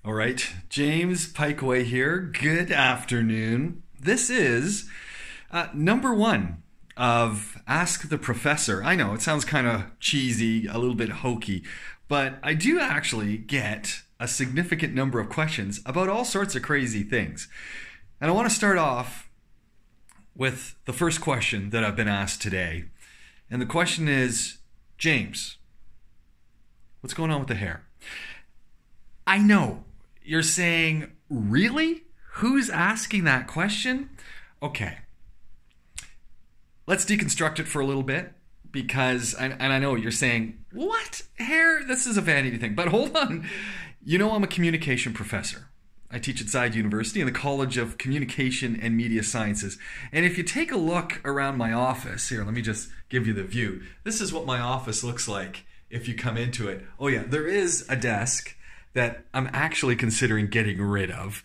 All right, James Pikeway here. Good afternoon. This is number one of Ask the Professor. I know it sounds kind of cheesy, a little bit hokey, but I do actually get a significant number of questions about all sorts of crazy things. And I want to start off with the first question that I've been asked today. And the question is, James, what's going on with the hair? I know. You're saying, really? Who's asking that question? Okay. Let's deconstruct it for a little bit because, and I know you're saying, what? Hair? This is a vanity thing. But hold on. You know I'm a communication professor. I teach at Zide University in the College of Communication and Media Sciences. And if you take a look around my office, here, let me just give you the view. This is what my office looks like if you come into it. Oh yeah, there is a desk that I'm actually considering getting rid of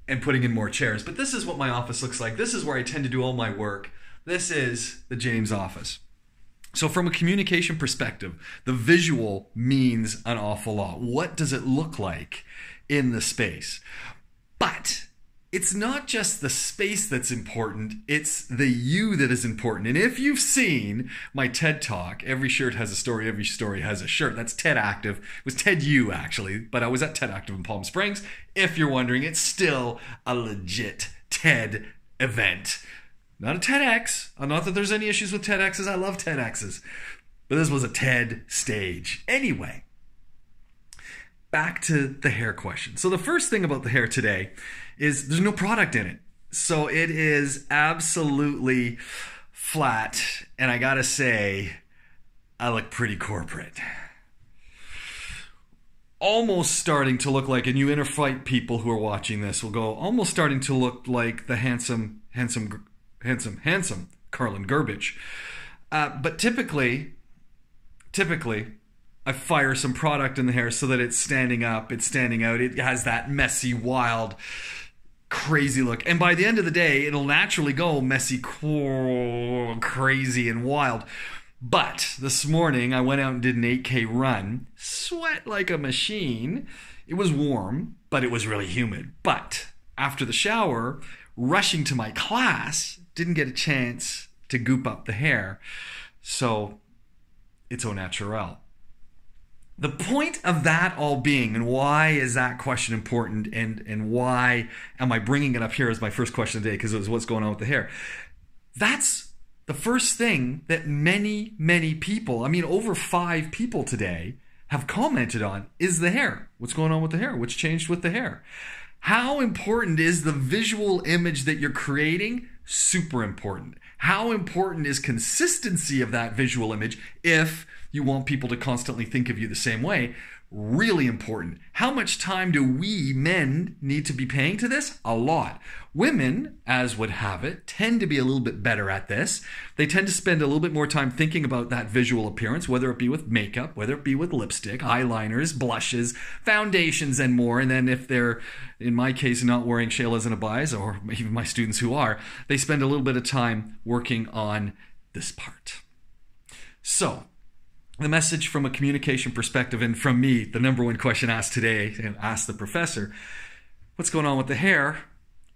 and putting in more chairs. But this is what my office looks like. This is where I tend to do all my work. This is the James office. So from a communication perspective, the visual means an awful lot. What does it look like in the space? But it's not just the space that's important, it's the you that is important. And if you've seen my TED Talk, Every Shirt Has a Story, Every Story Has a Shirt, that's TED Active. It was TED U actually, but I was at TED Active in Palm Springs. If you're wondering, it's still a legit TED event. Not a TEDx. Not that there's any issues with TEDx's. I love TEDx's. But this was a TED stage. Anyway, back to the hair question. So the first thing about the hair today is there's no product in it. So it is absolutely flat. And I gotta say, I look pretty corporate. Almost starting to look like, and you inner fight people who are watching this will go, almost starting to look like the handsome Carlin Gerbich. But typically, I fire some product in the hair so that it's standing up, it's standing out, it has that messy, wild, crazy look. And by the end of the day, it'll naturally go messy, crazy, and wild. But this morning, I went out and did an 8K run, sweat like a machine. It was warm, but it was really humid. But after the shower, rushing to my class, didn't get a chance to goop up the hair. So it's au naturel. The point of that all being, and why is that question important, and why am I bringing it up here as my first question today, because it was what's going on with the hair. That's the first thing that many people, I mean over 5 people today, have commented on, is the hair. What's going on with the hair? What's changed with the hair? How important is the visual image that you're creating? Super important. How important is consistency of that visual image if you want people to constantly think of you the same way? Really important. How much time do we men need to be paying to this? A lot. Women, as would have it, tend to be a little bit better at this. They tend to spend a little bit more time thinking about that visual appearance, whether it be with makeup, whether it be with lipstick, eyeliners, blushes, foundations, and more. And then if they're, in my case, not wearing Shayla's and Abais, or even my students who are, they spend a little bit of time working on this part. So, the message from a communication perspective, and from me, the number one question asked today, and asked the professor, what's going on with the hair?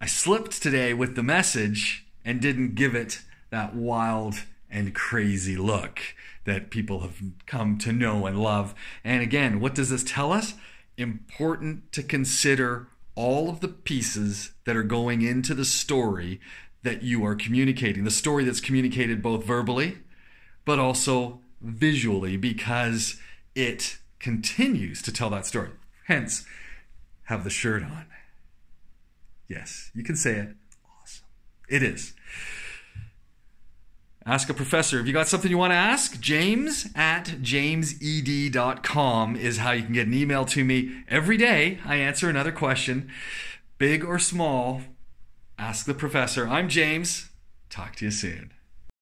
I slipped today with the message and didn't give it that wild and crazy look that people have come to know and love. And again, what does this tell us? Important to consider all of the pieces that are going into the story that you are communicating. The story that's communicated both verbally, but also visually, because it continues to tell that story. Hence, have the shirt on. Yes, you can say it. Awesome. It is. Ask a professor. If you got something you want to ask, james@jamesed.com is how you can get an email to me. Every day, I answer another question, big or small. Ask the professor. I'm James. Talk to you soon.